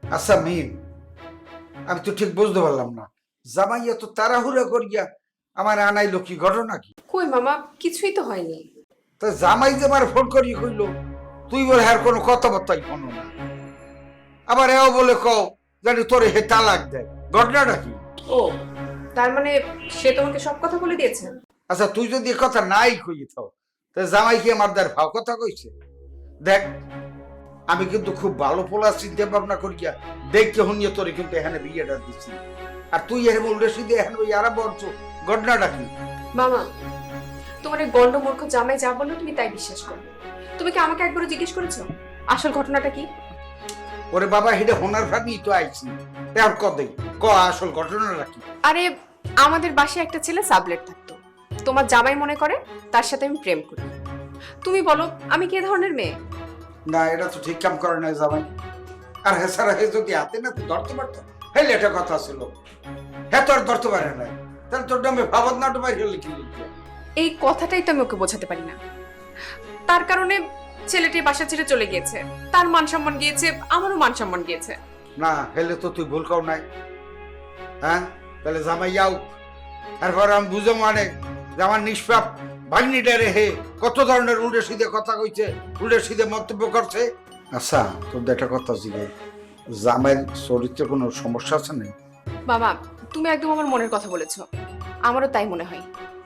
আচ্ছা মিম, আমি তো ঠিক বুঝতে পারলাম না, জামাই এত তাড়াহুড়া করিয়া আমার আনাইলো, কি ঘটনা কি? কই মামা, কিছুই তো হয়নি। তা জামাই যে আমার ফোন করিয়ে কইল তুই বলে হ্যার কোনো কথাবার্তাই কোনো না, আবার এও বলে কও জানি তোরে হে তালাক দেয়, ঘটনাটা কি? ও, তার মানে সে তোমাকে সব কথা বলে দিয়েছে? আচ্ছা তুই যদি এ কথা নাই কই থাও, তা জামাই কি আমার দ্বার ভাও কথা কইছে? দেখ, আমি কিন্তু খুব ভালো পোলা চিন্তা ভাবনা করিয়া দেখতে শুনিয়ে তোরে কিন্তু এখানে বিয়েটা দিচ্ছি, আর তুই এর উল্টে সিধে এখানে ওই আরাম বলছো, ঘটনাটা কি? মামা, তোমার এই গন্ড মূর্খ জামাই যা বললো তুমি তাই বিশ্বাস করো। তুমি কি আমাকে একবারও জিজ্ঞেস করেছো আসল ঘটনাটা কি? ওরে বাবা, হেডে হোনার ভাবি তো আইছি, আর কদে ক আসল ঘটনাটা কি? আরে, আমাদের বাসায় একটা ছেলে সাবলেট থাকতো। তোমার জামাই মনে করে তার সাথে আমি প্রেম করি। তুমি বলো আমি কি ধরনের মেয়ে? না, এটা তো ঠিক কাম করে না জামাই। আর হ্যাঁ সারা হে যদি হাতে না ধরতে পারতো, হ্যাঁ এটা কথা ছিল, হ্যাঁ তো আর ধরতে পারে না, তাহলে তোর নামে ভাবত নাটক বাইর হলে কি লিখবে? এই কথাটাই তো আমি ওকে বোঝাতে পারি না। তার কারণে ছেলেটি বাসা ছেড়ে চলে গিয়েছে। তার মান সম্মান গিয়েছে, আমারও মান সম্মান গিয়েছে। না হেলে তো তুই ভুল কাও নাই। হ্যাঁ, তাহলে জামাই যাও, এরপর আমি বুঝে মানে যে আমার নিষ্পাপ ভাগ্নিটা হে কত ধরনের উল্টে সিধে কথা কইছে, উল্টে সিধে মন্তব্য করছে। আচ্ছা তোর একটা কথা জিগে, জামাইয়ের চরিত্রে কোনো সমস্যা আছে না? বাবা, তুমি একদম আমার মনের কথা বলেছো। আমারও তাই মনে হয়।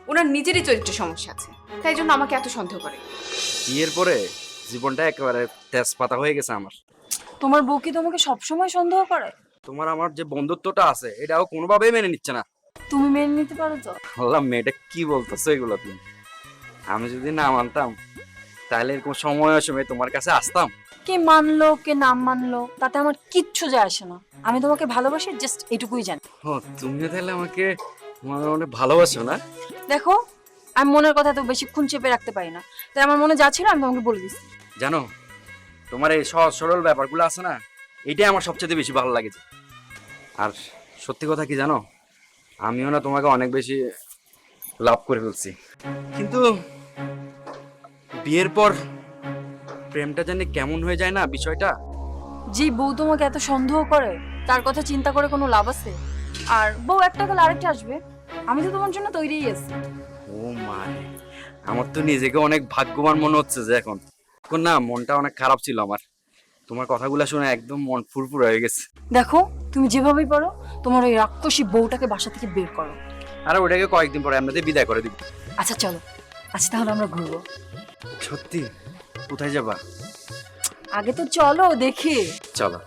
ওনার নিজেরই চরিত্রে সমস্যা আছে, তাই জন্য আমাকে এত সন্দেহ করে। বিয়ের পরে জীবনটা একেবারে তেজপাতা হয়ে গেছে আমার। তোমার বউ কি তোমাকে সবসময় সন্দেহ করে? তোমার আমার যে বন্ধুত্বটা আছে এটাও কোনোভাবেই মেনে নিচ্ছে না। তুমি মেনে নিতে পারো তো? আল্লাহ, মেয়েটা কি বলতেছো এগুলো তুমি? আমি যদি না মানতাম তাহলে এরকম সময় সময় তোমার কাছে আসতাম? কে মানলো কে না মানলো তাতে আমার কিচ্ছু যায় আসে না। আমি তোমাকে ভালোবাসি, জাস্ট এটুকুই জানি। ও, তুমিও তাহলে আমাকে অনেক ভালোবাসো না? দেখো, আমি মনের কথা তো বেশিক্ষণ চেপে রাখতে পারি না, তাই আমার মনে যা ছিল আমি তোমাকে বলে দিচ্ছি। জানো, তোমার এই সহজ সরল ব্যাপারগুলো আছে না, এটাই আমার সবচেয়ে বেশি ভালো লাগেছে। আর সত্যি কথা কি জানো, আমিও না তোমাকে অনেক বেশি লাভ করে ফেলছি, কিন্তু বিয়ের পর প্রেমটা জানি কেমন হয়ে যায় না বিষয়টা। যে বউ তোমাকে এত সন্দেহ করে তার কথা চিন্তা করে কোনো লাভ আছে? আর বউ একটা গেলে আরেকটা আসবে। আমি তো তোমার জন্য তৈরিই আছি। ও মানে, আমার তো নিজেকে অনেক ভাগ্যবান মনে হচ্ছে যে এখন এখন না মনটা অনেক খারাপ ছিল আমার। তোমার কথাগুলো শুনে একদম মন ফুরফুর হয়ে গেছে। দেখো, তুমি যেভাবেই পারো তোমার ওই রাক্ষসী বউটাকে বাসা থেকে বের করো। আরে ওটাকে কয়েকদিন পরে এমনিতে বিদায় করে দিব। আচ্ছা চলো, আচ্ছা তাহলে আমরা ঘুরবো। সত্যি? কোথায় যাবা? আগে তো চলো দেখি। চলো।